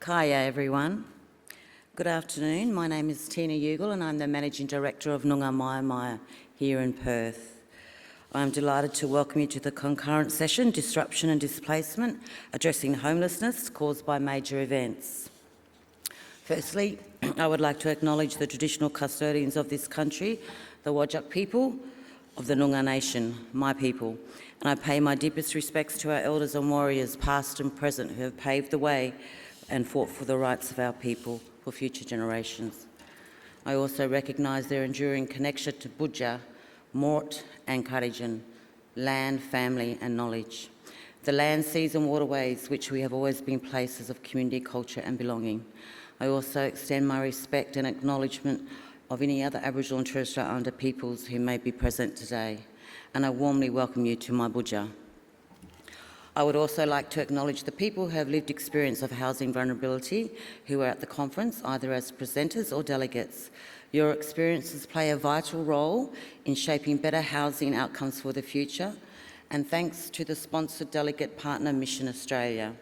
Kaya everyone. Good afternoon. My name is Tina Ugle and I'm the Managing Director of Noongar here in Perth. I'm delighted to welcome you to the concurrent session, Disruption and Displacement, addressing homelessness caused by major events. Firstly, I would like to acknowledge the traditional custodians of this country, the Whadjuk people of the Noongar Nation, my people, and I pay my deepest respects to our elders and warriors, past and present, who have paved the way and fought for the rights of our people for future generations. I also recognise their enduring connection to Budja, Mort and Karijan, land, family and knowledge. The land, seas and waterways which we have always been places of community, culture and belonging. I also extend my respect and acknowledgement of any other Aboriginal and Torres Strait Islander peoples who may be present today, and I warmly welcome you to my Budja. I would also like to acknowledge the people who have lived experience of housing vulnerability who are at the conference, either as presenters or delegates. Your experiences play a vital role in shaping better housing outcomes for the future, and thanks to the sponsored delegate partner Mission Australia.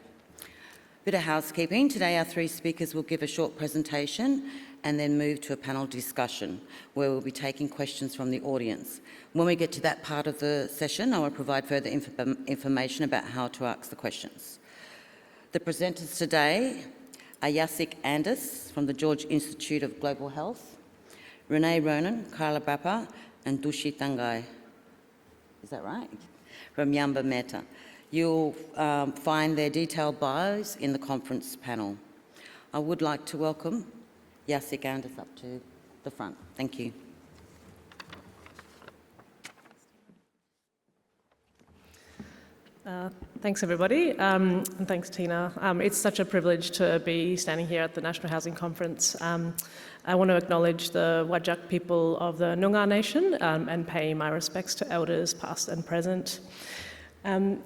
Bit of housekeeping. Today our three speakers will give a short presentation and then move to a panel discussion where we'll be taking questions from the audience. When we get to that part of the session, I will provide further information about how to ask the questions. The presenters today are Jacek Anderst from the George Institute of Global Health, Renee, Ronan, Kaarla Baabpa and Dushy Thangiah. Is that right? From Yumba-Meta. You'll find their detailed bios in the conference panel. I would like to welcome Jacek Anderst up to the front. Thank you. Thanks everybody, and thanks Tina. It's such a privilege to be standing here at the National Housing Conference. I want to acknowledge the Whadjuk people of the Noongar Nation and pay my respects to elders past and present.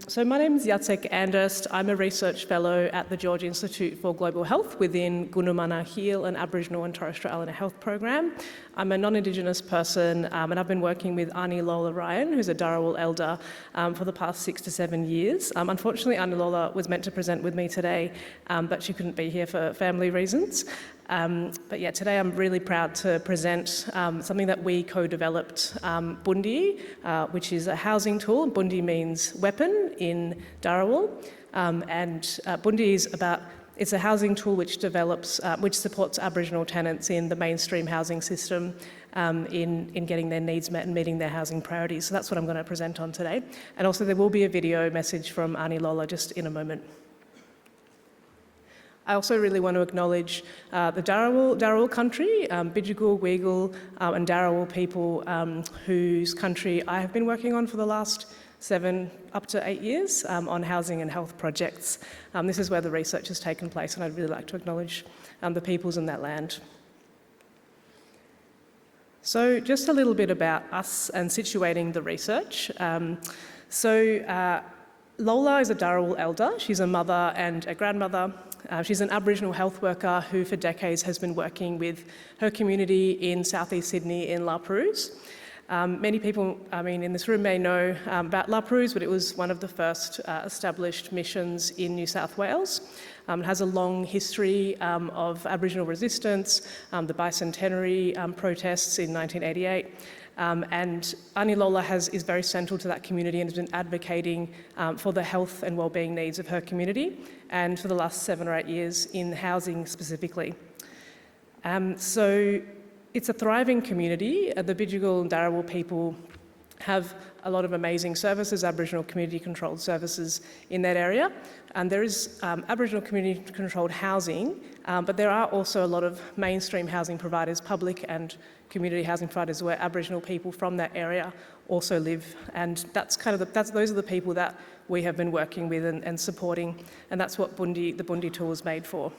So my name is Jacek Anderst. I'm a research fellow at the George Institute for Global Health within Gundulmana Heal, an Aboriginal and Torres Strait Islander health program. I'm a non-Indigenous person and I've been working with Ani Lola Ryan, who's a Dharawal elder, for the past 6 to 7 years. Unfortunately, Ani Lola was meant to present with me today, but she couldn't be here for family reasons. But yeah, today I'm really proud to present something that we co-developed, Bundi, which is a housing tool. Bundi means weapon in Dharawal, and Bundi is it's a housing tool which supports Aboriginal tenants in the mainstream housing system in getting their needs met and meeting their housing priorities. So that's what I'm going to present on today. And also there will be a video message from Ani Lola just in a moment. I also really want to acknowledge the Dharawal country, Bidjigal, Ugle and Dharawal people whose country I have been working on for the last 7 up to 8 years on housing and health projects. This is where the research has taken place and I'd really like to acknowledge the peoples in that land. So just a little bit about us and situating the research. Lola is a Dharawal elder. She's a mother and a grandmother. She's an Aboriginal health worker who for decades has been working with her community in southeast Sydney in La Perouse. Many people, in this room may know about La Perouse, but it was one of the first established missions in New South Wales. It has a long history of Aboriginal resistance, the bicentenary protests in 1988. And Ani Lola is very central to that community and has been advocating for the health and wellbeing needs of her community, and for the last 7 or 8 years in housing specifically. So it's a thriving community. The Bidjigal and Dharawal people have a lot of amazing services, Aboriginal community-controlled services in that area. And there is Aboriginal community-controlled housing, but there are also a lot of mainstream housing providers, public and community housing providers, where Aboriginal people from that area also live. And those are the people that we have been working with and supporting, and that's what the Bundi tool is made for.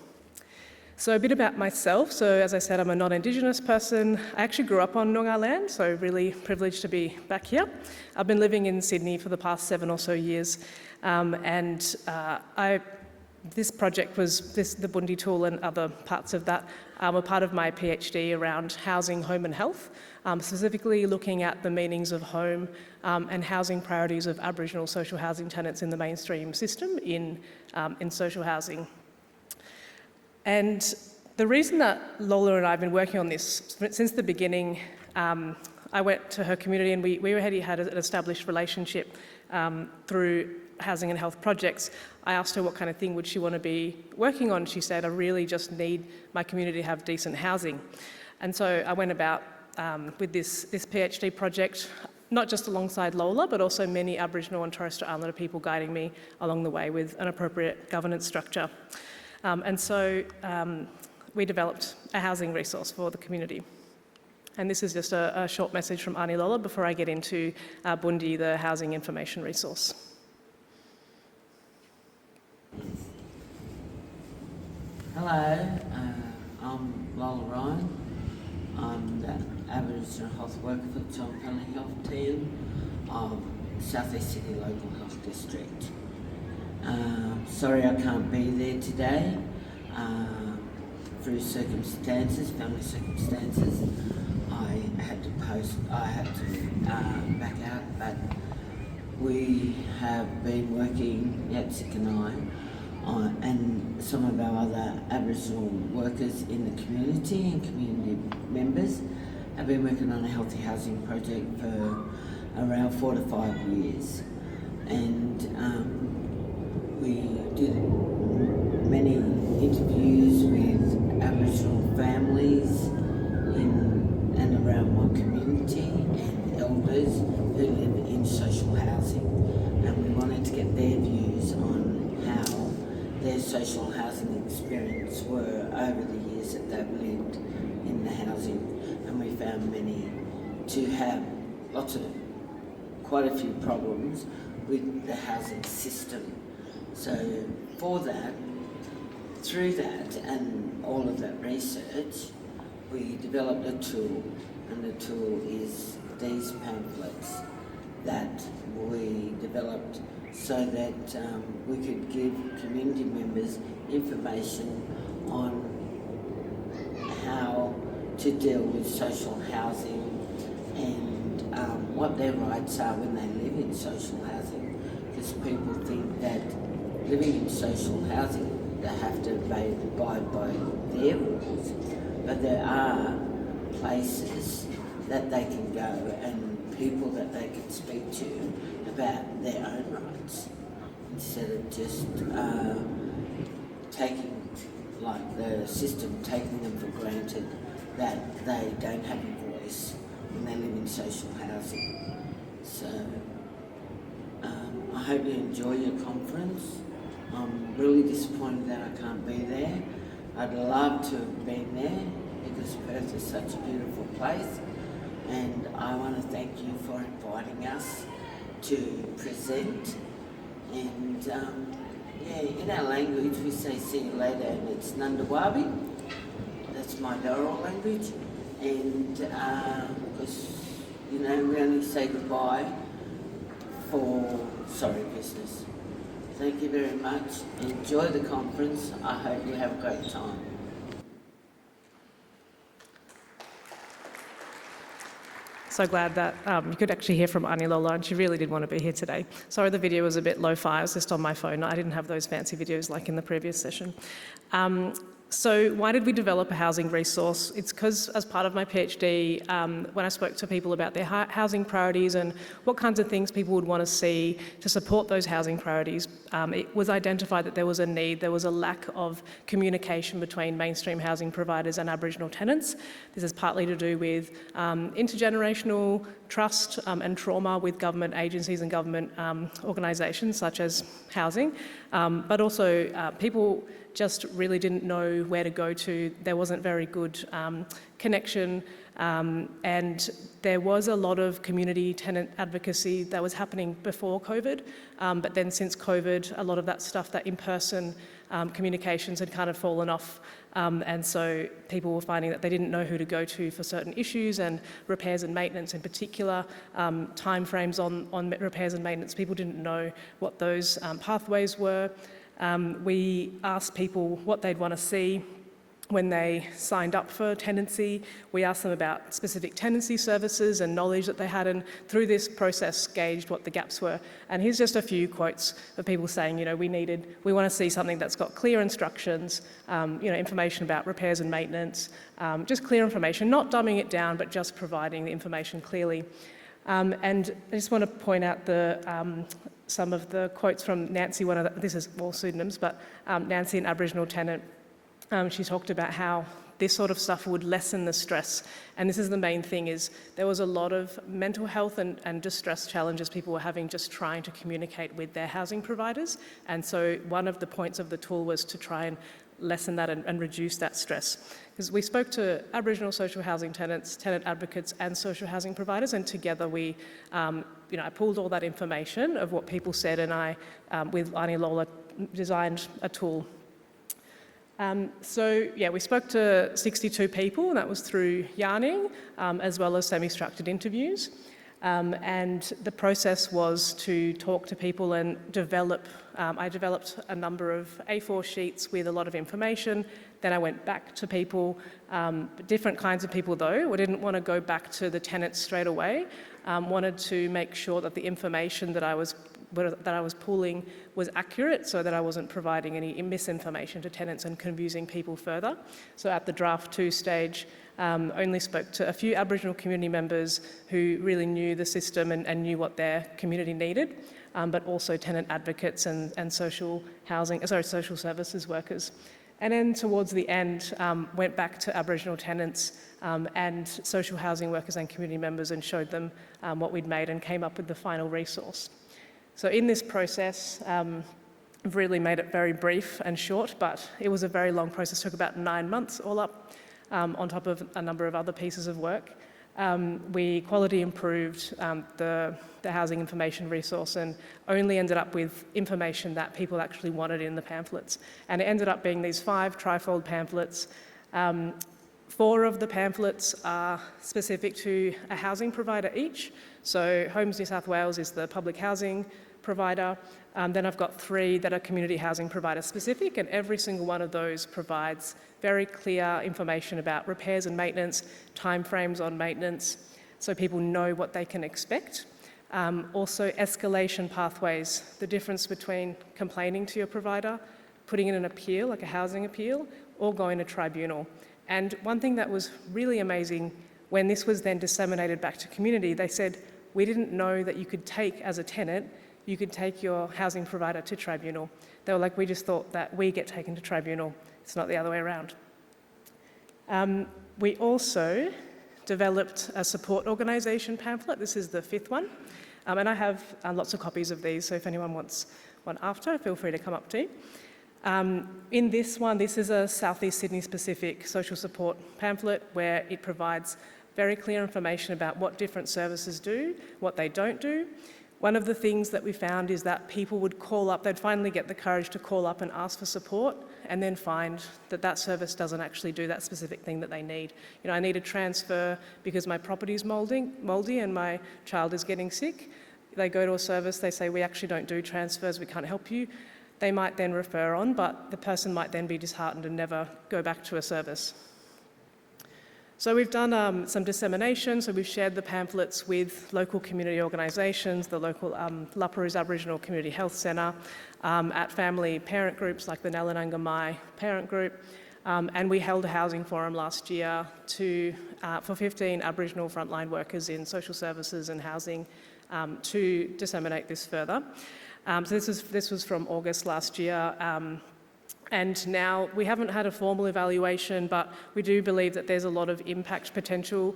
So a bit about myself. So as I said, I'm a non-Indigenous person. I actually grew up on Noongar land, so really privileged to be back here. I've been living in Sydney for the past 7 or so years, this project was the Bundi tool and other parts of that were part of my PhD around housing, home and health, specifically looking at the meanings of home and housing priorities of Aboriginal social housing tenants in the mainstream system in social housing. And the reason that Lola and I have been working on this since the beginning, I went to her community and we already had an established relationship through housing and health projects. I asked her what kind of thing would she want to be working on. She said, I really just need my community to have decent housing. And so I went about with this PhD project, not just alongside Lola, but also many Aboriginal and Torres Strait Islander people guiding me along the way with an appropriate governance structure. And so we developed a housing resource for the community. And this is just a short message from Ani Lola before I get into Bundi, the housing information resource. Hello, I'm Lola Ryan. I'm the Aboriginal health worker for the John Pelly Health Team of South East Sydney Local Health District. Sorry I can't be there today through circumstances, family circumstances. I had to back out, but we have been working, Jacek and I, and some of our other Aboriginal workers in the community and community members have been working on a healthy housing project for around 4 to 5 years. And we did many interviews with Aboriginal families in and around my community and elders who live in social housing. And we wanted to get their views on how their social housing experience were over the years that they've lived in the housing. And we found many to have quite a few problems with the housing system. So for that, through that and all of that research, we developed a tool, and the tool is these pamphlets that we developed so that we could give community members information on how to deal with social housing and what their rights are when they live in social housing. Because people think that living in social housing, they have to abide by their rules. But there are places that they can go and people that they can speak to about their own rights instead of just taking, like the system, taking them for granted that they don't have a voice when they live in social housing. So I hope you enjoy your conference. I'm really disappointed that I can't be there. I'd love to have been there because Perth is such a beautiful place, and I want to thank you for inviting us to present. And in our language we say see you later, and it's Nundawabi. That's my Daral language, and because we only say goodbye for sorry business. Thank you very much. Enjoy the conference. I hope you have a great time. So glad that you could actually hear from Ani Lola, and she really did want to be here today. Sorry the video was a bit lo-fi, it was just on my phone. I didn't have those fancy videos like in the previous session. So why did we develop a housing resource? It's because as part of my PhD, when I spoke to people about their housing priorities and what kinds of things people would want to see to support those housing priorities, it was identified that there was a need, there was a lack of communication between mainstream housing providers and Aboriginal tenants. This is partly to do with intergenerational trust and trauma with government agencies and government organisations such as housing, but also people just really didn't know where to go to. There wasn't very good connection, and there was a lot of community tenant advocacy that was happening before COVID, but then since COVID, a lot of that stuff, that in-person communications had kind of fallen off, and so people were finding that they didn't know who to go to for certain issues, and repairs and maintenance in particular, timeframes on repairs and maintenance, people didn't know what those pathways were. We asked people what they'd want to see when they signed up for tenancy, we asked them about specific tenancy services and knowledge that they had, and through this process gauged what the gaps were. And here's just a few quotes of people saying, we want to see something that's got clear instructions, information about repairs and maintenance, just clear information, not dumbing it down, but just providing the information clearly. And I just want to point out some of the quotes from Nancy, this is all pseudonyms, but Nancy, an Aboriginal tenant. She talked about how this sort of stuff would lessen the stress. And this is the main thing, is there was a lot of mental health and distress challenges people were having just trying to communicate with their housing providers. And so one of the points of the tool was to try and lessen that and reduce that stress. Because we spoke to Aboriginal social housing tenants, tenant advocates and social housing providers, and together we, I pulled all that information of what people said, and I, with Ani Lola, designed a tool. We spoke to 62 people, and that was through yarning, as well as semi-structured interviews. And the process was to talk to people and I developed a number of A4 sheets with a lot of information. Then I went back to people, different kinds of people though. I didn't want to go back to the tenants straight away. Wanted to make sure that the information that I was pulling was accurate, so that I wasn't providing any misinformation to tenants and confusing people further. So at the draft 2 stage, only spoke to a few Aboriginal community members who really knew the system and knew what their community needed, but also tenant advocates and social services workers. And then towards the end, went back to Aboriginal tenants and social housing workers and community members and showed them what we'd made and came up with the final resource. So in this process, I've really made it very brief and short, but it was a very long process. It took about 9 months all up, on top of a number of other pieces of work. We quality improved the housing information resource and only ended up with information that people actually wanted in the pamphlets. And it ended up being these 5 trifold pamphlets. 4 of the pamphlets are specific to a housing provider each. So Homes New South Wales is the public housing provider. Then I've got 3 that are community housing provider specific, and every single one of those provides very clear information about repairs and maintenance, timeframes on maintenance, so people know what they can expect. Also escalation pathways, the difference between complaining to your provider, putting in an appeal, like a housing appeal, or going to tribunal. And one thing that was really amazing, when this was then disseminated back to community, they said, we didn't know that you could take, as a tenant, you could take your housing provider to tribunal. They were like, we just thought that we get taken to tribunal. It's not the other way around. We also developed a support organisation pamphlet. This is the 5th one. And I have lots of copies of these, so if anyone wants one after, feel free to come up to me. In this one, this is a South East Sydney specific social support pamphlet where it provides very clear information about what different services do, what they don't do. One of the things that we found is that people would call up, they'd finally get the courage to call up and ask for support, and then find that that service doesn't actually do that specific thing that they need. I need a transfer because my property is mouldy and my child is getting sick. They go to a service, they say, we actually don't do transfers, we can't help you. They might then refer on, but the person might then be disheartened and never go back to a service. So we've done some dissemination, so we've shared the pamphlets with local community organisations, the local Laparoos Aboriginal Community Health Centre, at family parent groups like the Nalananga Mai parent group, and we held a housing forum last year for 15 Aboriginal frontline workers in social services and housing to disseminate this further. So this was from August last year. And now we haven't had a formal evaluation, but we do believe that there's a lot of impact potential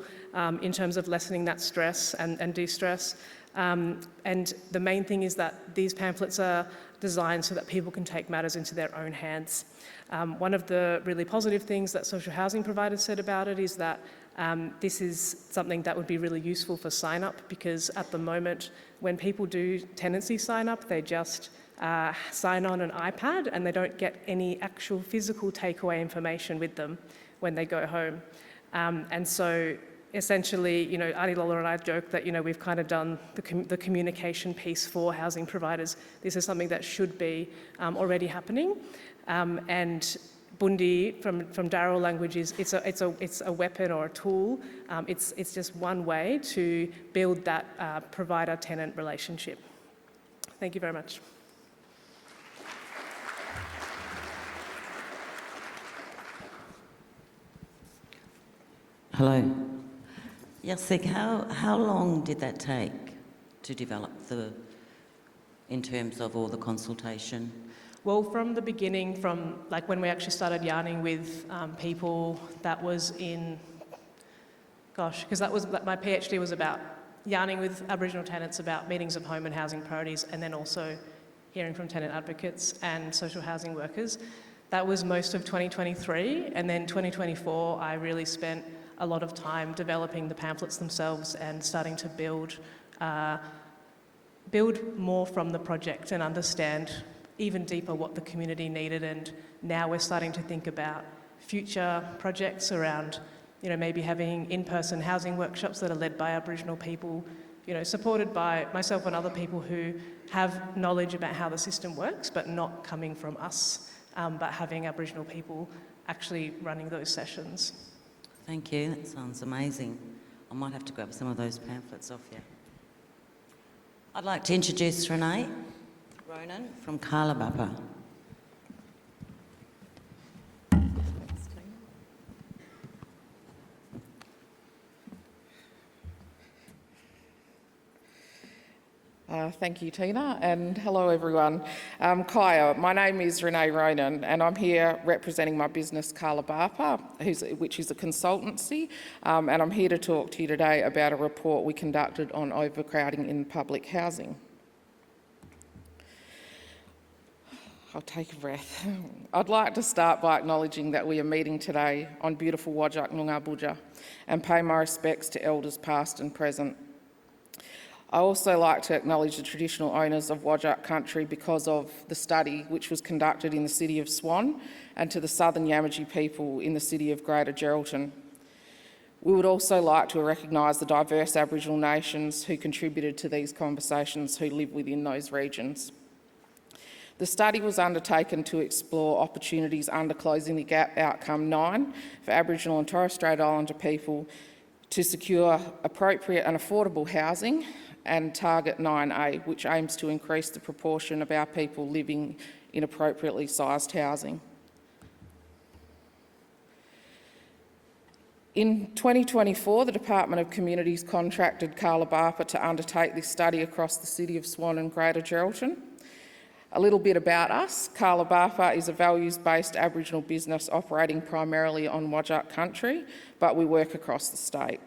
in terms of lessening that stress and de-stress. And the main thing is that these pamphlets are designed so that people can take matters into their own hands. One of the really positive things that social housing providers said about it is that this is something that would be really useful for sign-up, because at the moment, when people do tenancy sign-up, they just sign on an iPad and they don't get any actual physical takeaway information with them when they go home. And so essentially, Ani Lola and I joke that, we've kind of done the communication piece for housing providers. This is something that should be already happening. And Bundi from Darrell language is it's a weapon or a tool. It's just one way to build that provider-tenant relationship. Thank you very much. Hello. Jacek, how long did that take to develop in terms of all the consultation? Well, from the beginning, from like when we actually started yarning with people, that was in, because that was, my PhD was about yarning with Aboriginal tenants about meetings of home and housing priorities, and then also hearing from tenant advocates and social housing workers. That was most of 2023, and then 2024, I really spent a lot of time developing the pamphlets themselves and starting to build more from the project and understand even deeper what the community needed. And now we're starting to think about future projects around, maybe having in-person housing workshops that are led by Aboriginal people, supported by myself and other people who have knowledge about how the system works, but not coming from us, but having Aboriginal people actually running those sessions. Thank you, that sounds amazing. I might have to grab some of those pamphlets off you. I'd like to introduce Renee. Ronan from Kaarla Baabpa. Thank you, Tina, and hello everyone. Kaya, my name is Renee Ronan, and I'm here representing my business Kaarla Baabpa, which is a consultancy, and I'm here to talk to you today about a report we conducted on overcrowding in public housing. I'll take a breath. I'd like to start by acknowledging that we are meeting today on beautiful Whadjuk Noongar Budja and pay my respects to elders past and present. I also like to acknowledge the traditional owners of Whadjuk country because of the study which was conducted in the city of Swan and to the Southern Yamatji people in the city of Greater Geraldton. We would also like to recognise the diverse Aboriginal nations who contributed to these conversations who live within those regions. The study was undertaken to explore opportunities under Closing the Gap Outcome 9 for Aboriginal and Torres Strait Islander people to secure appropriate and affordable housing, and Target 9A, which aims to increase the proportion of our people living in appropriately sized housing. In 2024, the Department of Communities contracted Kaarla Baabpa to undertake this study across the city of Swan and Greater Geraldton. A little bit about us. Kaarla Baabpa is a values-based Aboriginal business operating primarily on Whadjuk country, but we work across the state.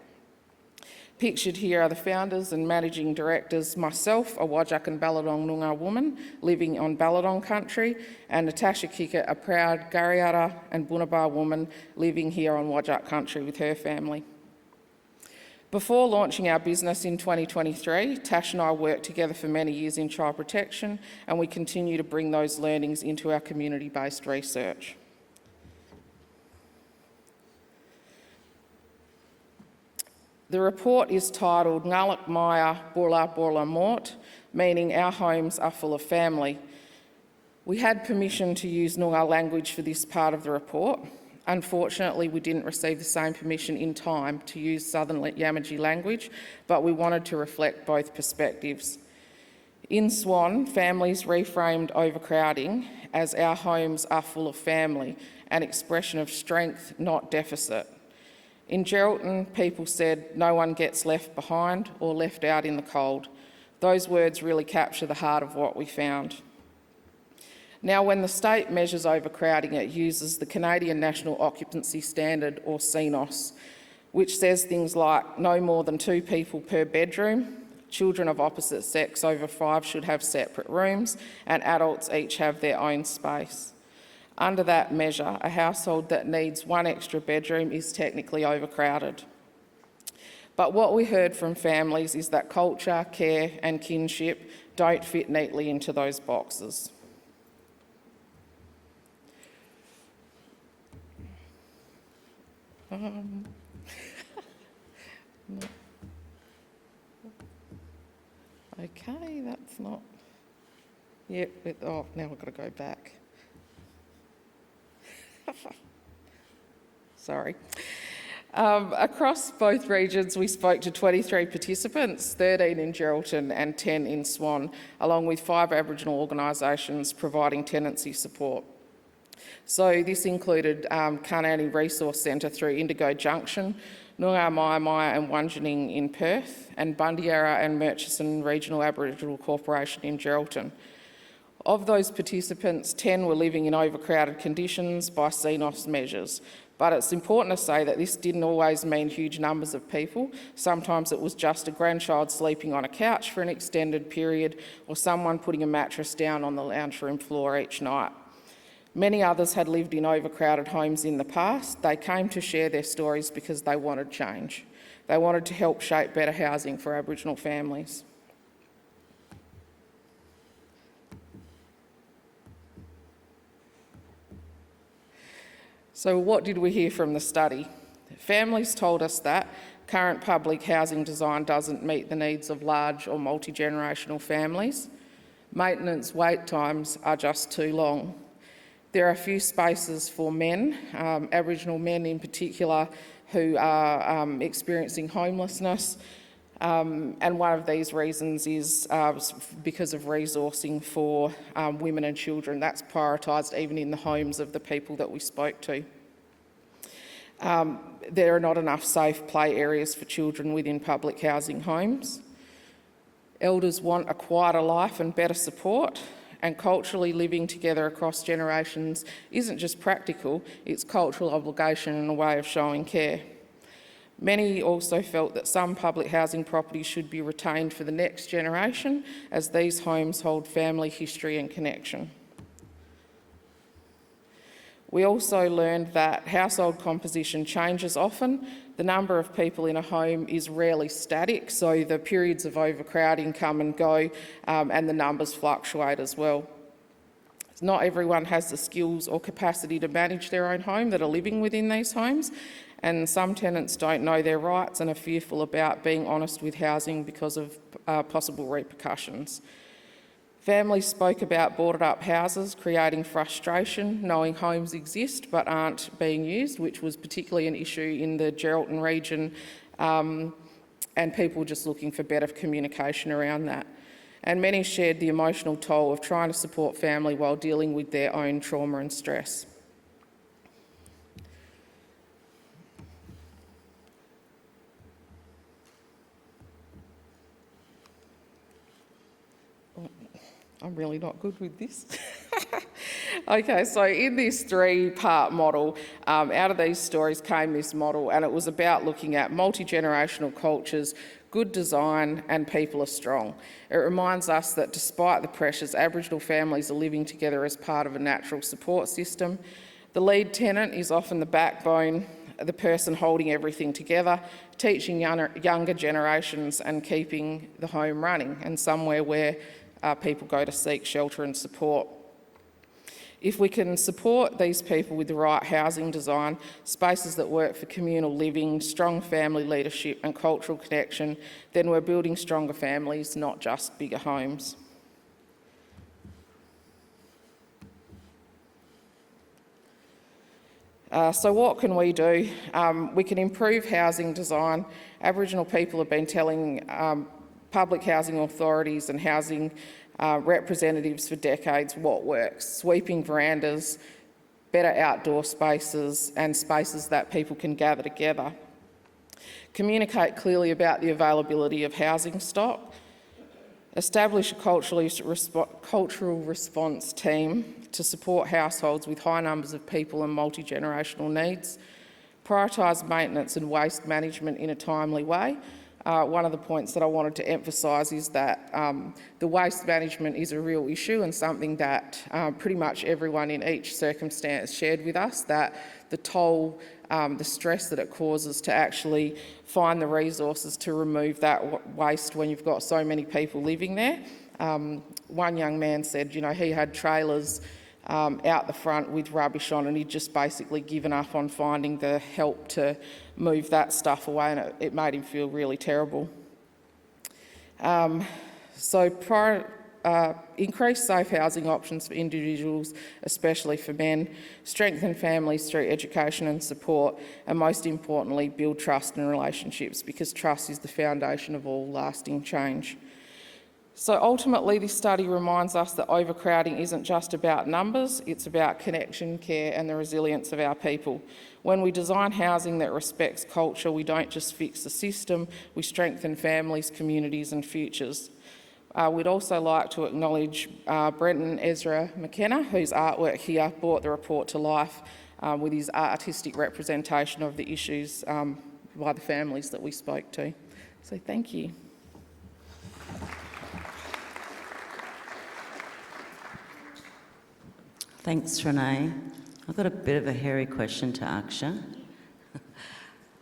Pictured here are the founders and managing directors, myself, a Whadjuk and Balladong Noongar woman living on Balladong country, and Natasha Kicker, a proud Garriara and Bunabah woman living here on Whadjuk country with her family. Before launching our business in 2023, Tash and I worked together for many years in child protection, and we continue to bring those learnings into our community-based research. The report is titled Ngalak Maya Bula Bula Mort, meaning our homes are full of family. We had permission to use Noongar language for this part of the report. Unfortunately, we didn't receive the same permission in time to use Southern Yamatji language, but we wanted to reflect both perspectives. In Swan, families reframed overcrowding as our homes are full of family, an expression of strength, not deficit. In Geraldton, people said no one gets left behind or left out in the cold. Those words really capture the heart of what we found. Now, when the state measures overcrowding, it uses the Canadian National Occupancy Standard, or CNOS, which says things like no more than 2 people per bedroom, children of opposite sex over 5 should have separate rooms, and adults each have their own space. Under that measure, a household that needs 1 extra bedroom is technically overcrowded. But what we heard from families is that culture, care and kinship don't fit neatly into those boxes. Okay, that's not... Yep, now I've got to go back. sorry. Across both regions, we spoke to 23 participants, 13 in Geraldton and 10 in Swan, along with 5 Aboriginal organisations providing tenancy support. So this included Kaarla Resource Centre through Indigo Junction, Noongar Maya and Wunjinning in Perth, and Bundyara and Murchison Regional Aboriginal Corporation in Geraldton. Of those participants, 10 were living in overcrowded conditions by CNOS measures. But it's important to say that this didn't always mean huge numbers of people. Sometimes it was just a grandchild sleeping on a couch for an extended period, or someone putting a mattress down on the lounge room floor each night. Many others had lived in overcrowded homes in the past. They came to share their stories because they wanted change. They wanted to help shape better housing for Aboriginal families. So what did we hear from the study? Families told us that current public housing design doesn't meet the needs of large or multi-generational families. Maintenance wait times are just too long. There are few spaces for men, Aboriginal men in particular, who are experiencing homelessness. And one of these reasons is because of resourcing for women and children. That's prioritised even in the homes of the people that we spoke to. There are not enough safe play areas for children within public housing homes. Elders want a quieter life and better support, and culturally living together across generations isn't just practical, it's cultural obligation and a way of showing care. Many also felt that some public housing properties should be retained for the next generation, as these homes hold family history and connection. We also learned that household composition changes often. The number of people in a home is rarely static, so the periods of overcrowding come and go, and the numbers fluctuate as well. Not everyone has the skills or capacity to manage their own home that are living within these homes, and some tenants don't know their rights and are fearful about being honest with housing because of possible repercussions. Families spoke about boarded up houses creating frustration, knowing homes exist but aren't being used, which was particularly an issue in the Geraldton region, and people just looking for better communication around that. And many shared the emotional toll of trying to support family while dealing with their own trauma and stress. I'm really not good with this. Okay, so in this 3-part model, out of these stories came this model, and it was about looking at multi-generational cultures, good design, and people are strong. It reminds us that despite the pressures, Aboriginal families are living together as part of a natural support system. The lead tenant is often the backbone, the person holding everything together, teaching younger generations and keeping the home running, and somewhere where people go to seek shelter and support. If we can support these people with the right housing design, spaces that work for communal living, strong family leadership and cultural connection, then we're building stronger families, not just bigger homes. So what can we do? We can improve housing design. Aboriginal people have been telling public housing authorities and housing representatives for decades what works: sweeping verandas, better outdoor spaces and spaces that people can gather together. Communicate clearly about the availability of housing stock. Establish a cultural response team to support households with high numbers of people and multi-generational needs. Prioritise maintenance and waste management in a timely way. One of the points that I wanted to emphasise is that the waste management is a real issue and something that pretty much everyone in each circumstance shared with us, that the toll, the stress that it causes to actually find the resources to remove that waste when you've got so many people living there. One young man said, you know, he had trailers out the front with rubbish on, and he'd just basically given up on finding the help to move that stuff away, and it made him feel really terrible. So increase safe housing options for individuals, especially for men, strengthen families through education and support, and most importantly, build trust and relationships, because trust is the foundation of all lasting change. So ultimately, this study reminds us that overcrowding isn't just about numbers, it's about connection, care and the resilience of our people. When we design housing that respects culture, we don't just fix the system, we strengthen families, communities and futures. We'd also like to acknowledge Brenton Ezra McKenna, whose artwork here brought the report to life with his artistic representation of the issues by the families that we spoke to. So thank you. Thanks, Renee. I've got a bit of a hairy question to Aksha.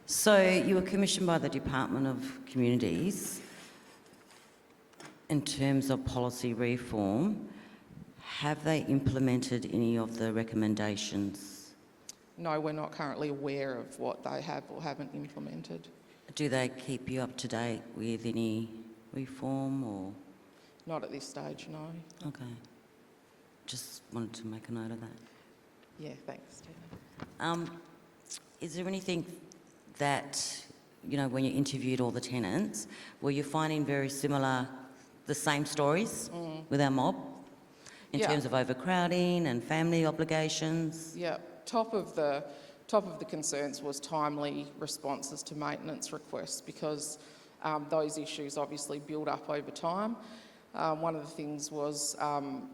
So you were commissioned by the Department of Communities in terms of policy reform. Have they implemented any of the recommendations? No, we're not currently aware of what they have or haven't implemented. Do they keep you up to date with any reform or? Not at this stage, no. Okay. Just wanted to make a note of that. Yeah, thanks, Tina. Is there anything that, you know, when you interviewed all the tenants, were you finding very similar, the same stories with our mob in terms of overcrowding and family obligations? Yeah, top of the concerns was timely responses to maintenance requests, because those issues obviously build up over time. One of the things was,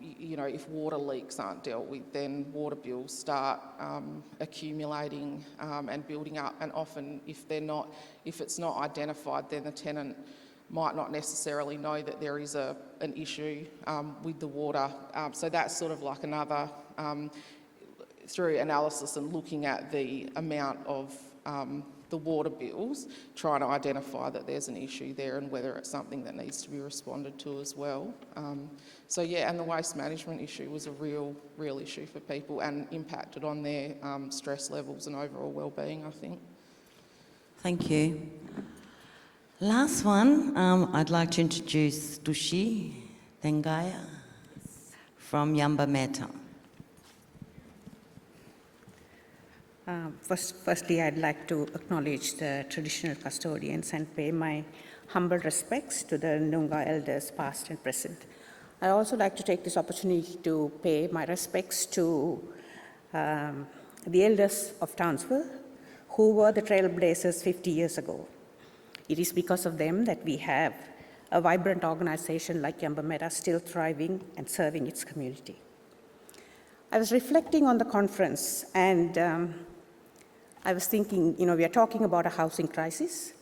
you know, if water leaks aren't dealt with, then water bills start accumulating and building up. And often, if it's not identified, then the tenant might not necessarily know that there is an issue with the water. So that's sort of like another, through analysis and looking at the amount of the water bills, trying to identify that there's an issue there and whether it's something that needs to be responded to as well. So yeah, and the waste management issue was a real issue for people and impacted on their stress levels and overall well-being, I think. Thank you. Last one, I'd like to introduce Dushy Thangiah from Yumba-Meta. Firstly, I'd like to acknowledge the traditional custodians and pay my humble respects to the Noongar elders, past and present. I'd also like to take this opportunity to pay my respects to the elders of Townsville, who were the trailblazers 50 years ago. It is because of them that we have a vibrant organization like Yumba-Meta still thriving and serving its community. I was reflecting on the conference and I was thinking, you know, we are talking about a housing crisis,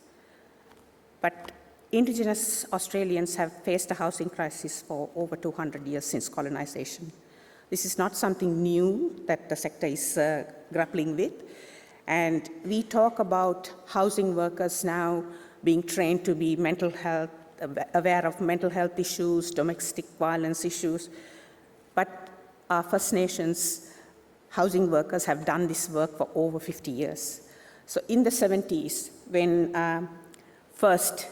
but Indigenous Australians have faced a housing crisis for over 200 years since colonisation. This is not something new that the sector is grappling with. And we talk about housing workers now being trained to be mental health, aware of mental health issues, domestic violence issues. But our First Nations housing workers have done this work for over 50 years. So in the 70s, when first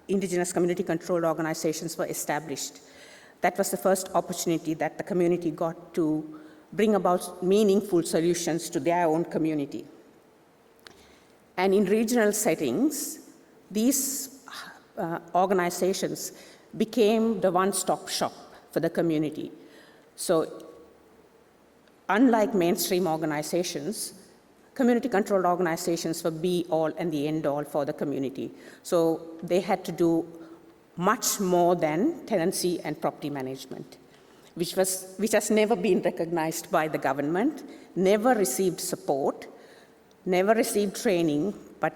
Indigenous community-controlled organizations were established, that was the first opportunity that the community got to bring about meaningful solutions to their own community. And in regional settings, these organizations became the one-stop shop for the community. So unlike mainstream organizations, community-controlled organizations were be-all and the end-all for the community. So they had to do much more than tenancy and property management, which has never been recognized by the government, never received support, never received training, but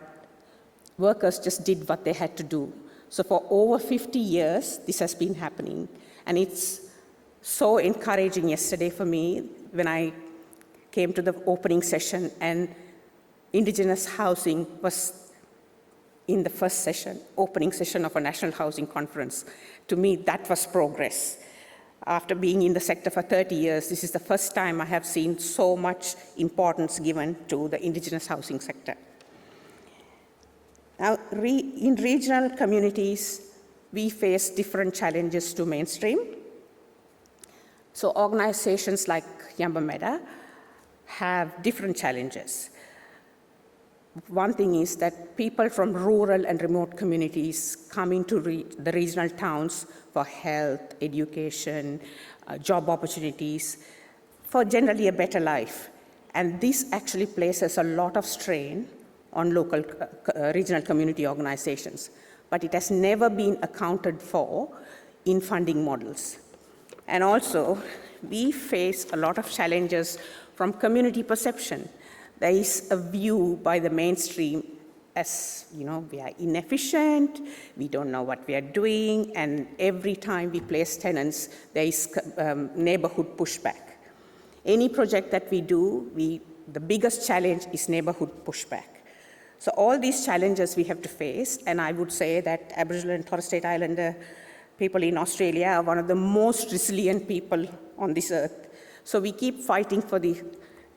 workers just did what they had to do. So for over 50 years, this has been happening. And it's so encouraging yesterday for me when I came to the opening session and Indigenous housing was in the first session, opening session of a national housing conference. To me, that was progress. After being in the sector for 30 years, this is the first time I have seen so much importance given to the Indigenous housing sector. Now, in regional communities, we face different challenges to mainstream. So organizations like Yumba-Meta have different challenges. One thing is that people from rural and remote communities come into the regional towns for health, education, job opportunities, for generally a better life. And this actually places a lot of strain on local regional community organizations. But it has never been accounted for in funding models. And also, we face a lot of challenges from community perception. There is a view by the mainstream as, we are inefficient, we don't know what we are doing, and every time we place tenants, there is neighborhood pushback. Any project that we do, the biggest challenge is neighborhood pushback. So all these challenges we have to face, and I would say that Aboriginal and Torres Strait Islander people in Australia are one of the most resilient people on this earth. So we keep fighting for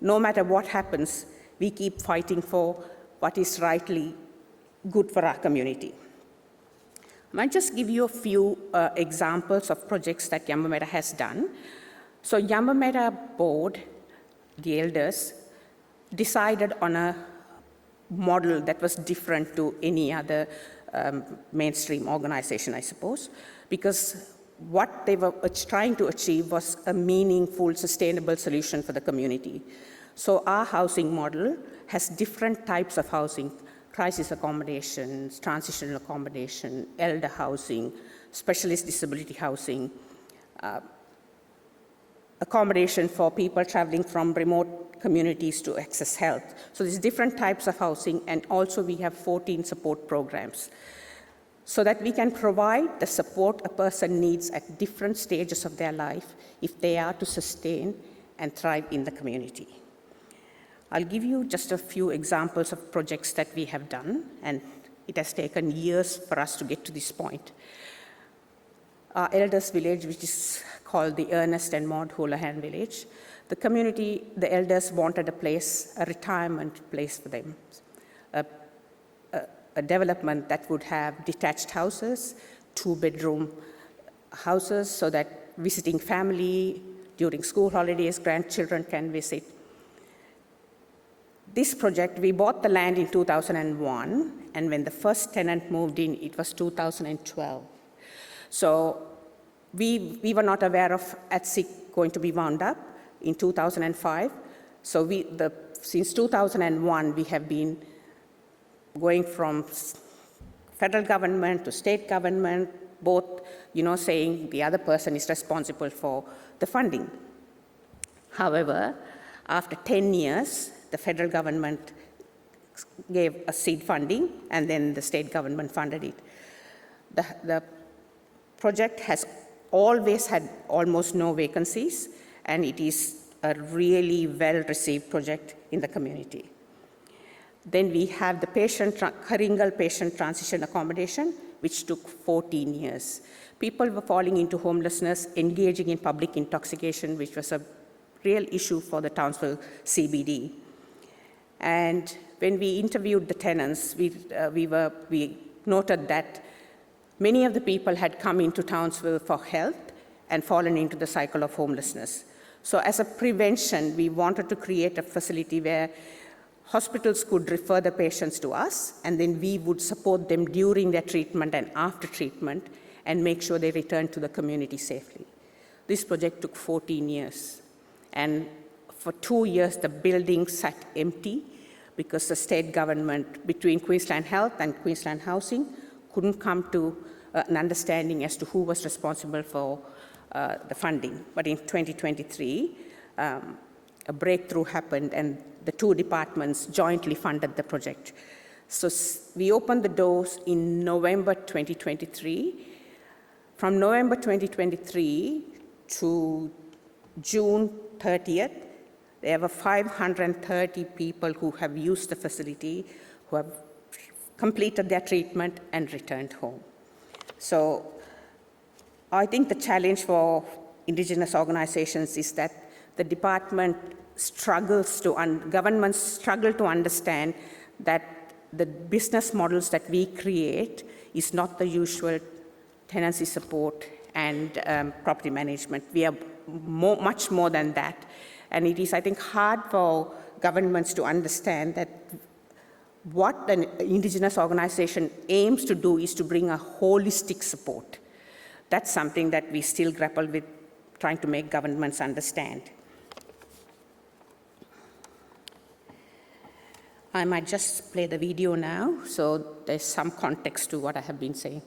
no matter what happens, we keep fighting for what is rightly good for our community. I might just give you a few examples of projects that Yumba-Meta has done. So Yumba-Meta board, the elders, decided on a model that was different to any other mainstream organization, I suppose, because what they were trying to achieve was a meaningful, sustainable solution for the community. So our housing model has different types of housing: crisis accommodations, transitional accommodation, elder housing, specialist disability housing, accommodation for people traveling from remote communities to access health. So there's different types of housing, and also we have 14 support programs, so that we can provide the support a person needs at different stages of their life if they are to sustain and thrive in the community. I'll give you just a few examples of projects that we have done, and it has taken years for us to get to this point. Our elders village, which is called the Ernest and Maud Houlihan village, the community, the elders wanted a place, a retirement place for them, a development that would have detached houses, 2-bedroom houses, so that visiting family during school holidays, grandchildren can visit. This project, we bought the land in 2001, and when the first tenant moved in, it was 2012. So we were not aware of ATSIC going to be wound up in 2005. So since 2001, we have been going from federal government to state government, both, saying the other person is responsible for the funding. However, after 10 years, the federal government gave a seed funding, and then the state government funded it. The project has always had almost no vacancies, and it is a really well-received project in the community. Then we have the Karingal patient transition accommodation, which took 14 years. People were falling into homelessness, engaging in public intoxication, which was a real issue for the Townsville CBD. And when we interviewed the tenants, we noted that many of the people had come into Townsville for health and fallen into the cycle of homelessness. So as a prevention, we wanted to create a facility where hospitals could refer the patients to us, and then we would support them during their treatment and after treatment and make sure they return to the community safely. This project took 14 years. And for 2 years, the building sat empty because the state government, between Queensland Health and Queensland Housing, couldn't come to an understanding as to who was responsible for the funding. But in 2023, a breakthrough happened, and the two departments jointly funded the project. So we opened the doors in November 2023. From November 2023 to June 30th, there were 530 people who have used the facility, who have completed their treatment and returned home. So I think the challenge for Indigenous organizations is that the department governments struggle to understand that the business models that we create is not the usual tenancy support, and property management. We are much more than that. And it is, I think, hard for governments to understand that what an Indigenous organization aims to do is to bring a holistic support. That's something that we still grapple with, trying to make governments understand. I might just play the video now, so there's some context to what I have been saying.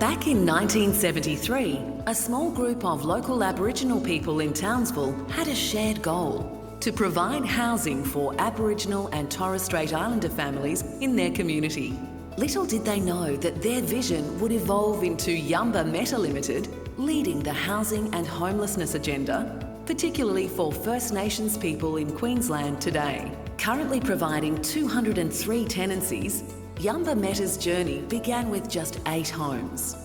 Back in 1973, a small group of local Aboriginal people in Townsville had a shared goal: to provide housing for Aboriginal and Torres Strait Islander families in their community. Little did they know that their vision would evolve into Yumba-Meta Limited, leading the housing and homelessness agenda, particularly for First Nations people in Queensland today. Currently providing 203 tenancies, Yumba-Meta's journey began with just 8 homes.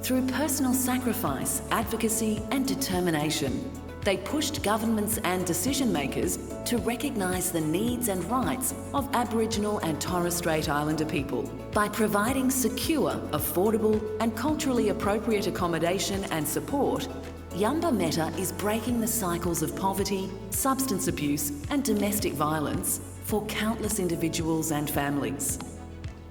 Through personal sacrifice, advocacy and determination, they pushed governments and decision makers to recognise the needs and rights of Aboriginal and Torres Strait Islander people by providing secure, affordable and culturally appropriate accommodation and support. Yumba-Meta is breaking the cycles of poverty, substance abuse and domestic violence for countless individuals and families.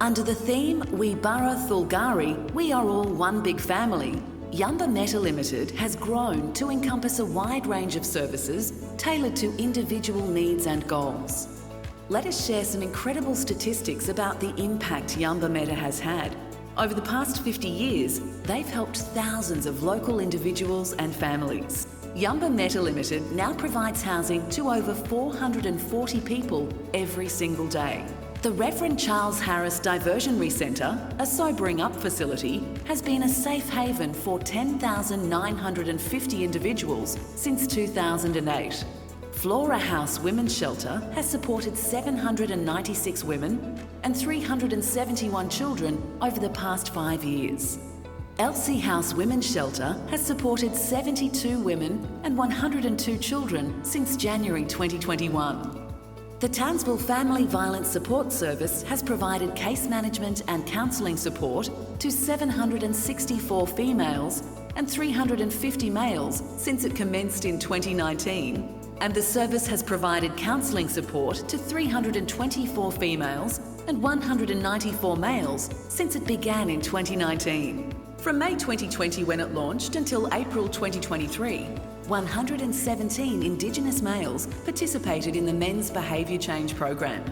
Under the theme, We Burra Thulgari, We Are All One Big Family, Yumba-Meta Limited has grown to encompass a wide range of services tailored to individual needs and goals. Let us share some incredible statistics about the impact Yumba-Meta has had. Over the past 50 years, they've helped thousands of local individuals and families. Yumba-Meta Limited now provides housing to over 440 people every single day. The Reverend Charles Harris Diversionary Centre, a sobering up facility, has been a safe haven for 10,950 individuals since 2008. Flora House Women's Shelter has supported 796 women and 371 children over the past 5 years. Elsie House Women's Shelter has supported 72 women and 102 children since January 2021. The Townsville Family Violence Support Service has provided case management and counselling support to 764 females and 350 males since it commenced in 2019, and the service has provided counselling support to 324 females and 194 males since it began in 2019. From May 2020 when it launched until April 2023, 117 Indigenous males participated in the Men's Behaviour Change program.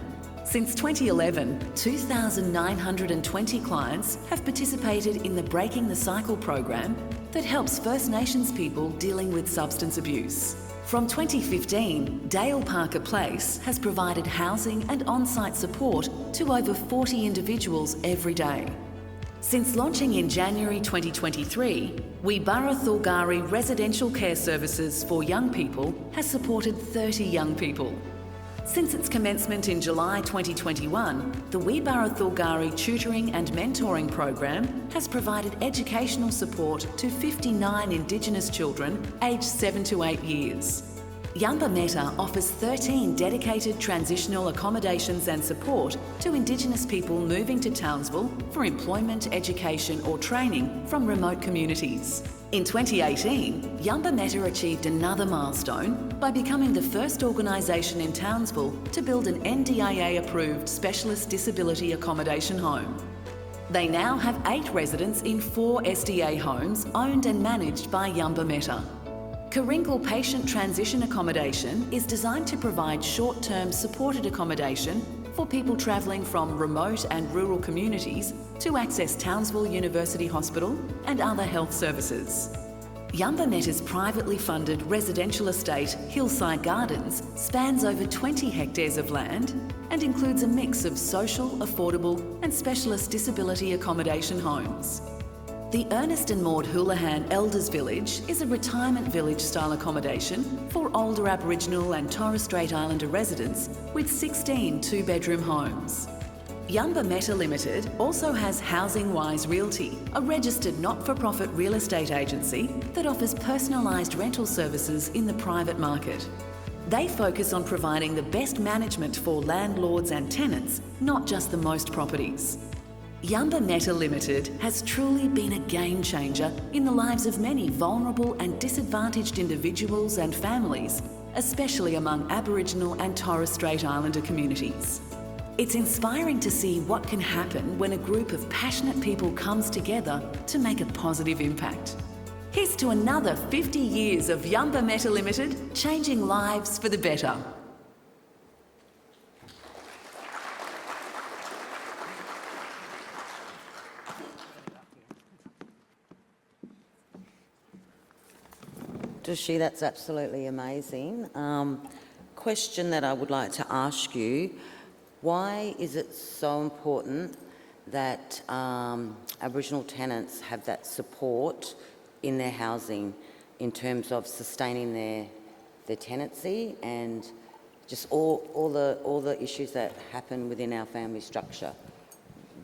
Since 2011, 2,920 clients have participated in the Breaking the Cycle program that helps First Nations people dealing with substance abuse. From 2015, Dale Parker Place has provided housing and on-site support to over 40 individuals every day. Since launching in January 2023, We Burra Thulgari Residential Care Services for Young People has supported 30 young people. Since its commencement in July 2021, the We Burra Thulgari Tutoring and Mentoring Program has provided educational support to 59 Indigenous children aged 7 to 8 years. Yumba-Meta offers 13 dedicated transitional accommodations and support to Indigenous people moving to Townsville for employment, education or training from remote communities. In 2018, Yumba-Meta achieved another milestone by becoming the first organisation in Townsville to build an NDIA-approved specialist disability accommodation home. They now have 8 residents in 4 SDA homes owned and managed by Yumba-Meta. Karingal Patient Transition Accommodation is designed to provide short-term supported accommodation for people travelling from remote and rural communities to access Townsville University Hospital and other health services. Yumba-Meta's privately funded residential estate, Hillside Gardens, spans over 20 hectares of land and includes a mix of social, affordable and specialist disability accommodation homes. The Ernest and Maud Houlihan Elders Village is a retirement village-style accommodation for older Aboriginal and Torres Strait Islander residents with 16 two-bedroom homes. Yumba-Meta Limited also has Housing Wise Realty, a registered not-for-profit real estate agency that offers personalised rental services in the private market. They focus on providing the best management for landlords and tenants, not just the most properties. Yumba-Meta Limited has truly been a game changer in the lives of many vulnerable and disadvantaged individuals and families, especially among Aboriginal and Torres Strait Islander communities. It's inspiring to see what can happen when a group of passionate people comes together to make a positive impact. Here's to another 50 years of Yumba-Meta Limited, changing lives for the better. Dushy, that's absolutely amazing. Question that I would like to ask you, why is it so important that Aboriginal tenants have that support in their housing in terms of sustaining their tenancy and just all the issues that happen within our family structure?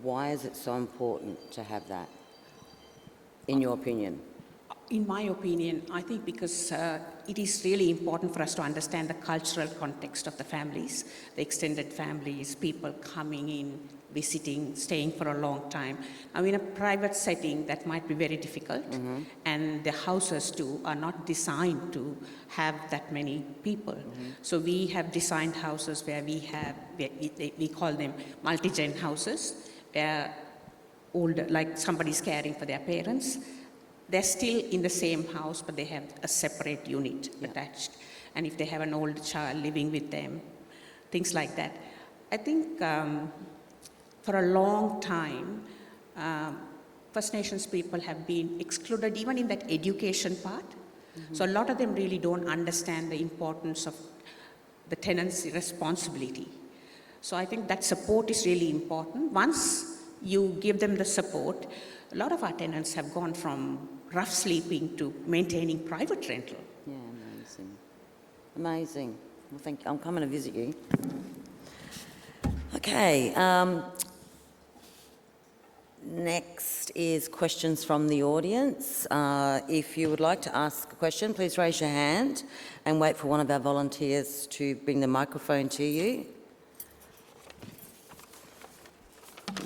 Why is it so important to have that, in your opinion? In my opinion, I think because it is really important for us to understand the cultural context of the families, the extended families, people coming in, visiting, staying for a long time. Now, in a private setting, that might be very difficult, and the houses too are not designed to have that many people. So we have designed houses where we call them multi-gen houses, where older, like somebody's caring for their parents. They're still in the same house, but they have a separate unit attached. And if they have an older child living with them, things like that. I think for a long time, First Nations people have been excluded even in that education part. So a lot of them really don't understand the importance of the tenancy responsibility. So I think that support is really important. Once you give them the support, a lot of our tenants have gone from rough sleeping to maintaining private rental. Yeah, amazing. Amazing. Well, thank you. I'm coming to visit you. Okay. Next is questions from the audience. If you would like to ask a question, please raise your hand and wait for one of our volunteers to bring the microphone to you.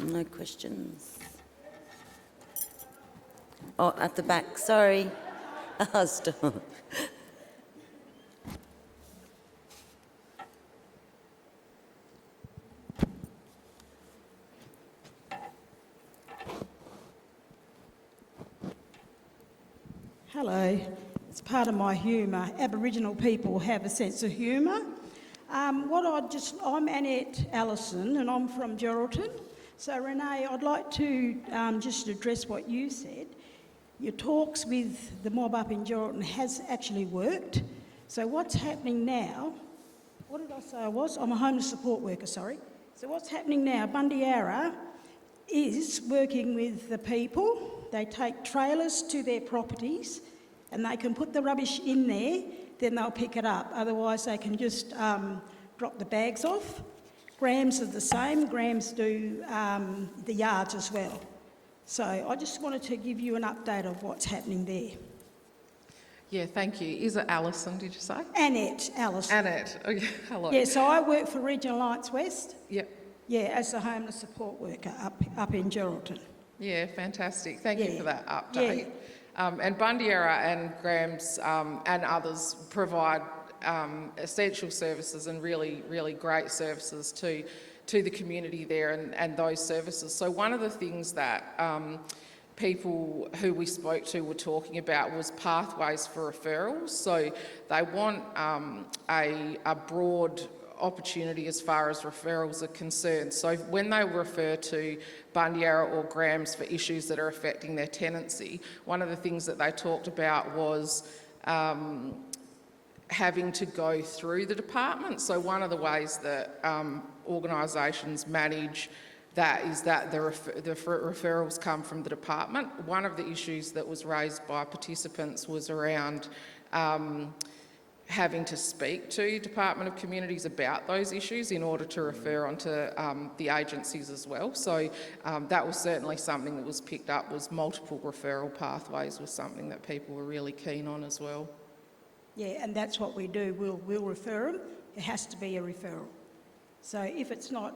No questions. Oh, at the back, sorry. Oh, stop. Hello. It's part of my humour. Aboriginal people have a sense of humour. I'm Annette Allison and I'm from Geraldton. So Renee, I'd like to just address what you said. Your talks with the mob up in Geraldton has actually worked. So what's happening now, what did I say I was? I'm a homeless support worker, sorry. So what's happening now, Thangiah is working with the people. They take trailers to their properties and they can put the rubbish in there, then they'll pick it up. Otherwise they can just drop the bags off. Grams are the same. Grams do the yards as well. So I just wanted to give you an update of what's happening there. Yeah, thank you. Is it Alison, did you say? Annette Allison. Annette, okay, hello. Yeah, so I work for Regional Alliance West. Yep. Yeah, as a homeless support worker up in Geraldton. Yeah, fantastic. Thank you for that update. Yeah. And Thangiah and Grams and others provide essential services and really, really great services to the community there and those services. So one of the things that people who we spoke to were talking about was pathways for referrals. So they want a broad opportunity as far as referrals are concerned. So when they refer to Thangiah or Grams for issues that are affecting their tenancy, one of the things that they talked about was having to go through the department. So one of the ways that organisations manage that is that the referrals come from the department. One of the issues that was raised by participants was around having to speak to Department of Communities about those issues in order to refer onto the agencies as well. So that was certainly something that was picked up, was multiple referral pathways was something that people were really keen on as well. Yeah, and that's what we do. We'll refer them. It has to be a referral. So if it's not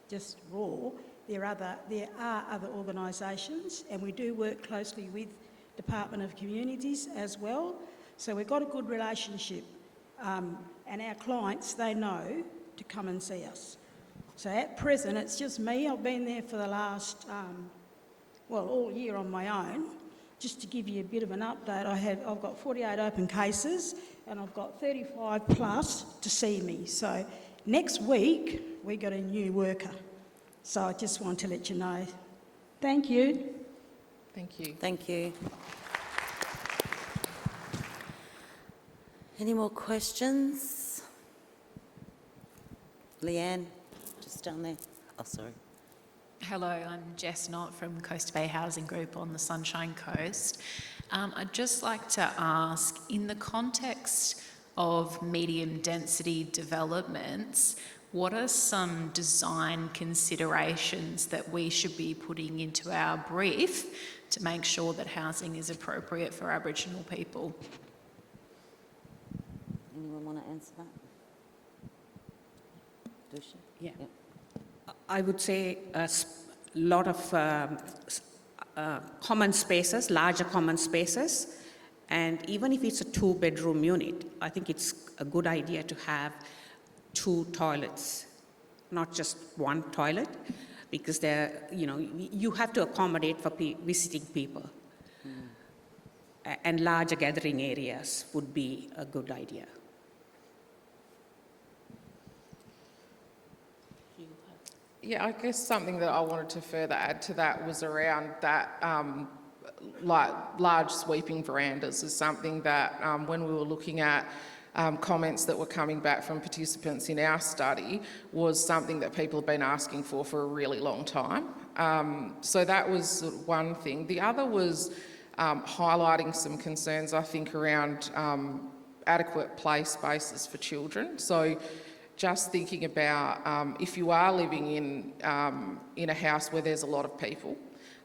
just raw, there are other organisations, and we do work closely with Department of Communities as well. So we've got a good relationship, and our clients, they know to come and see us. So at present, it's just me. I've been there for the last, all year on my own. Just to give you a bit of an update, I've got 48 open cases, and I've got 35 plus to see me. So next week, we got a new worker. So I just want to let you know. Thank you. Thank you. Thank you. Any more questions? Leanne, just down there. Oh, sorry. Hello, I'm Jess Knott from Coast Bay Housing Group on the Sunshine Coast. I'd just like to ask, in the context of medium density developments, what are some design considerations that we should be putting into our brief to make sure that housing is appropriate for Aboriginal people? Anyone want to answer that? Dushy? Yeah. I would say a lot of common spaces, larger common spaces, and even if it's a 2-bedroom unit, I think it's a good idea to have 2 toilets, not just 1 toilet, because you have to accommodate for visiting people. And larger gathering areas would be a good idea. Yeah, I guess something that I wanted to further add to that was around that large sweeping verandas is something that when we were looking at comments that were coming back from participants in our study was something that people have been asking for a really long time. So that was one thing. The other was highlighting some concerns, I think, around adequate play spaces for children. So just thinking about if you are living in a house where there's a lot of people,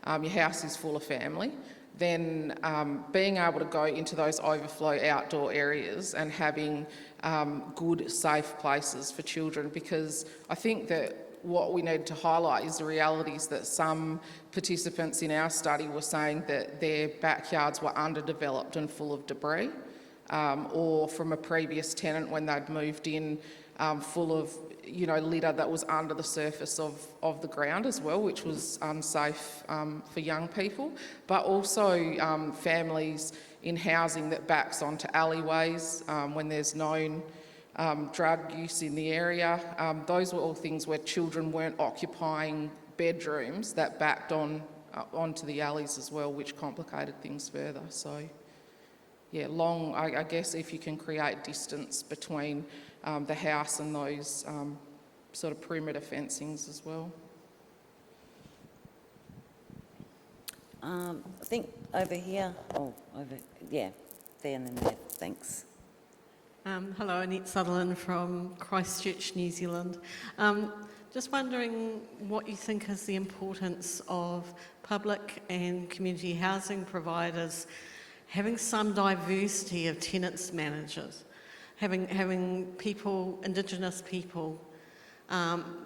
your house is full of family, then being able to go into those overflow outdoor areas and having good, safe places for children, because I think that what we need to highlight is the realities that some participants in our study were saying that their backyards were underdeveloped and full of debris, or from a previous tenant when they'd moved in, full of litter that was under the surface of the ground as well, which was unsafe for young people, but also families in housing that backs onto alleyways when there's known drug use in the area. Those were all things where children weren't occupying bedrooms that backed onto the alleys as well, which complicated things further. So yeah, I guess if you can create distance between the house and those sort of perimeter fencings as well. I think over here. There and then there. Thanks. Hello, Annette Sutherland from Christchurch, New Zealand. Just wondering what you think is the importance of public and community housing providers having some diversity of tenants managers, having people, Indigenous people,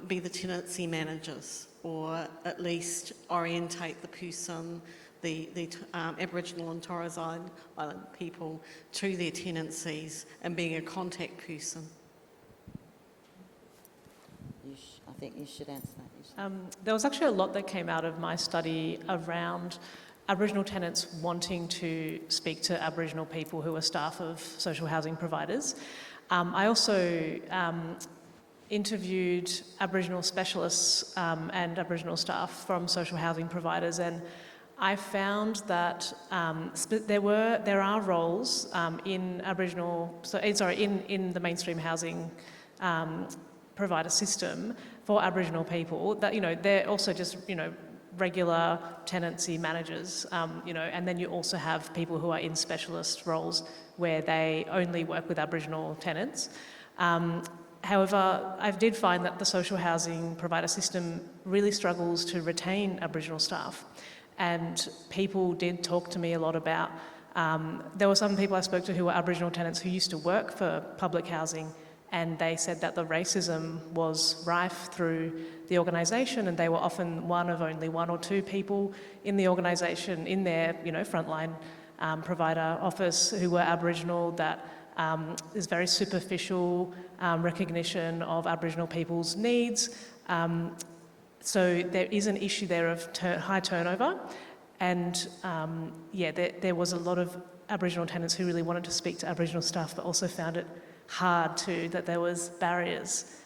be the tenancy managers, or at least orientate the person, the Aboriginal and Torres Island people to their tenancies and being a contact person. I think you should answer that. There was actually a lot that came out of my study around Aboriginal tenants wanting to speak to Aboriginal people who are staff of social housing providers. I also interviewed Aboriginal specialists and Aboriginal staff from social housing providers, and I found that there are roles in the mainstream housing provider system for Aboriginal people that they're also just regular tenancy managers, and then you also have people who are in specialist roles where they only work with Aboriginal tenants. However, I did find that the social housing provider system really struggles to retain Aboriginal staff, and people did talk to me a lot about There were some people I spoke to who were Aboriginal tenants who used to work for public housing, and they said that the racism was rife through the organisation, and they were often one of only one or two people in the organisation, in their frontline provider office, who were Aboriginal. That is very superficial recognition of Aboriginal people's needs. So there is an issue there of high turnover, and there was a lot of Aboriginal tenants who really wanted to speak to Aboriginal staff, but also found it hard that there was barriers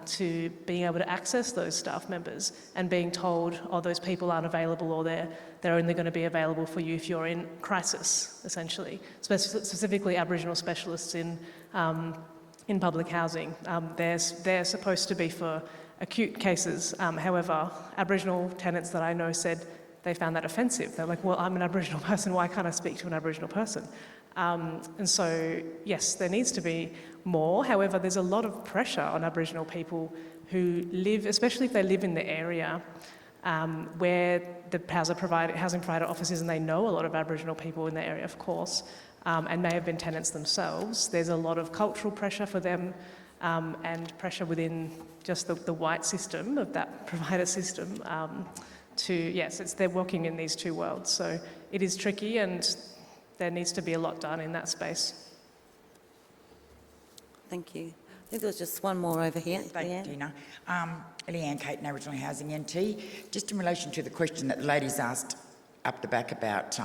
to being able to access those staff members, and being told, those people aren't available, or they're only going to be available for you if you're in crisis, essentially. Specifically Aboriginal specialists in public housing. They're supposed to be for acute cases. However, Aboriginal tenants that I know said they found that offensive. They're like, well, I'm an Aboriginal person, why can't I speak to an Aboriginal person? And so, yes, there needs to be more. However, there's a lot of pressure on Aboriginal people who live, especially if they live in the area where the housing provider office is, and they know a lot of Aboriginal people in the area, of course, and may have been tenants themselves. There's a lot of cultural pressure for them, and pressure within just the white system of that provider system they're working in these two worlds. So it is tricky, and there needs to be a lot done in that space. Thank you. I think there was just one more over here. Thank you, Tina. Leanne Caton, Aboriginal Housing NT. Just in relation to the question that the ladies asked up the back about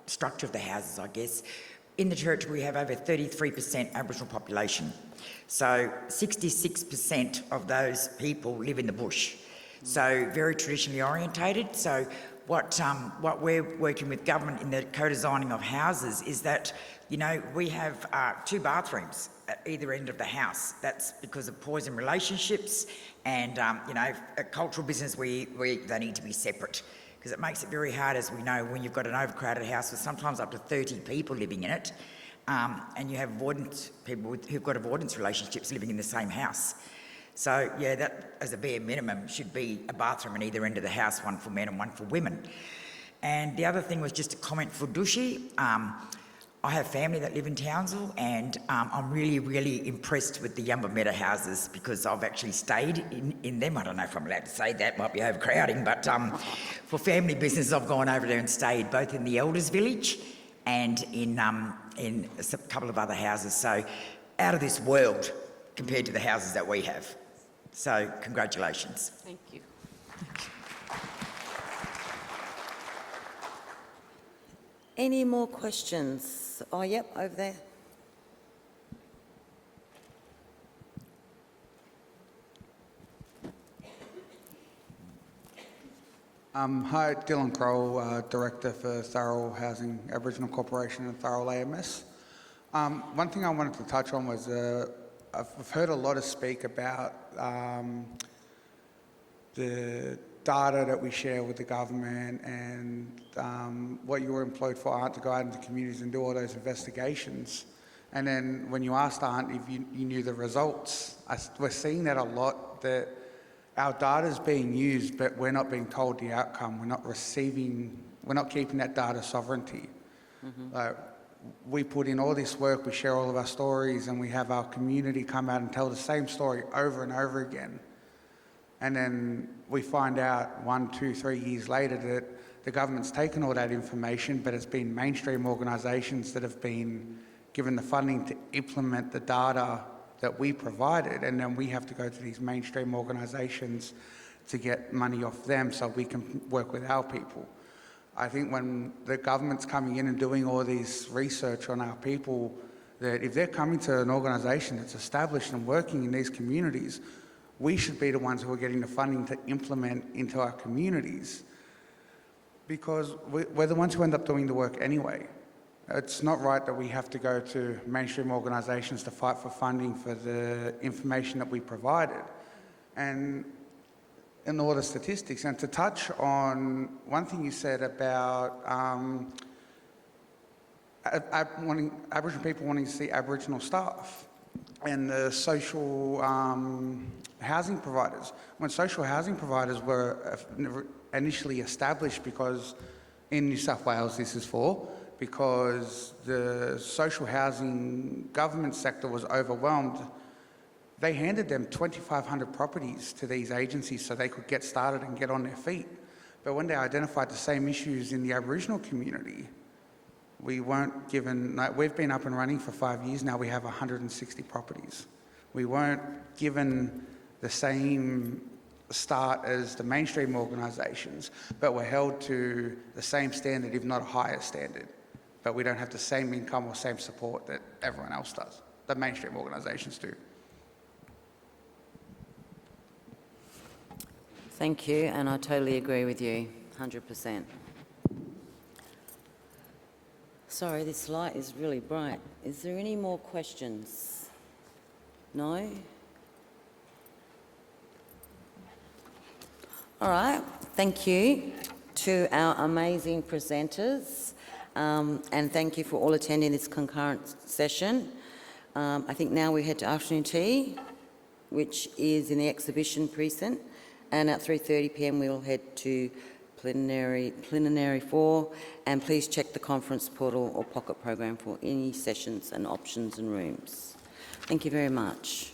structure of the houses, I guess. In the Territory, we have over 33% Aboriginal population. So 66% of those people live in the bush. So very traditionally orientated. So what we're working with government in the co-designing of houses is that, we have 2 bathrooms at either end of the house. That's because of poison relationships, and, a cultural business, they need to be separate, because it makes it very hard, as we know, when you've got an overcrowded house with sometimes up to 30 people living in it, and you have people who've got avoidance relationships living in the same house. So, that as a bare minimum should be a bathroom at either end of the house, one for men and one for women. And the other thing was just a comment for Dushy. I have family that live in Townsville, and I'm really, really impressed with the Yumba-Meta houses, because I've actually stayed in them. I don't know if I'm allowed to say that, might be overcrowding, but for family business I've gone over there and stayed both in the Elders Village and in a couple of other houses. So out of this world compared to the houses that we have. So congratulations. Thank you. Any more questions? Oh, yep, over there. Hi, Dylan Kroll, Director for Thurl Housing Aboriginal Corporation and Thurl AMS. One thing I wanted to touch on was I've heard a lot of speak about the data that we share with the government, and what you were employed for, Aunt, to go out into communities and do all those investigations. And then when you asked Aunt if you knew the results, we're seeing that a lot, that our data is being used, but we're not being told the outcome. We're not keeping that data sovereignty. Mm-hmm. We put in all this work, we share all of our stories, and we have our community come out and tell the same story over and over again. And then we find out 1, 2, 3 years later that the government's taken all that information, but it's been mainstream organisations that have been given the funding to implement the data that we provided, and then we have to go to these mainstream organisations to get money off them so we can work with our people. I think when the government's coming in and doing all this research on our people, that if they're coming to an organisation that's established and working in these communities, we should be the ones who are getting the funding to implement into our communities, because we're the ones who end up doing the work anyway. It's not right that we have to go to mainstream organisations to fight for funding for the information that we provided. And in all the statistics, and to touch on one thing you said about Aboriginal people wanting to see Aboriginal staff and the social housing providers. When social housing providers were initially established because in New South Wales this is for, because the social housing government sector was overwhelmed. They handed them 2,500 properties to these agencies so they could get started and get on their feet. But when they identified the same issues in the Aboriginal community, we weren't given, like, we've been up and running for 5 years now, we have 160 properties. We weren't given the same start as the mainstream organisations, but we're held to the same standard, if not a higher standard. But we don't have the same income or same support that everyone else does, the mainstream organisations do. Thank you, and I totally agree with you, 100%. Sorry, this light is really bright. Is there any more questions? No? All right, thank you to our amazing presenters, and thank you for all attending this concurrent session. I think now we head to afternoon tea, which is in the exhibition precinct, and at 3:30 p.m. we will head to plenary 4, and please check the conference portal or pocket program for any sessions and options and rooms. Thank you very much.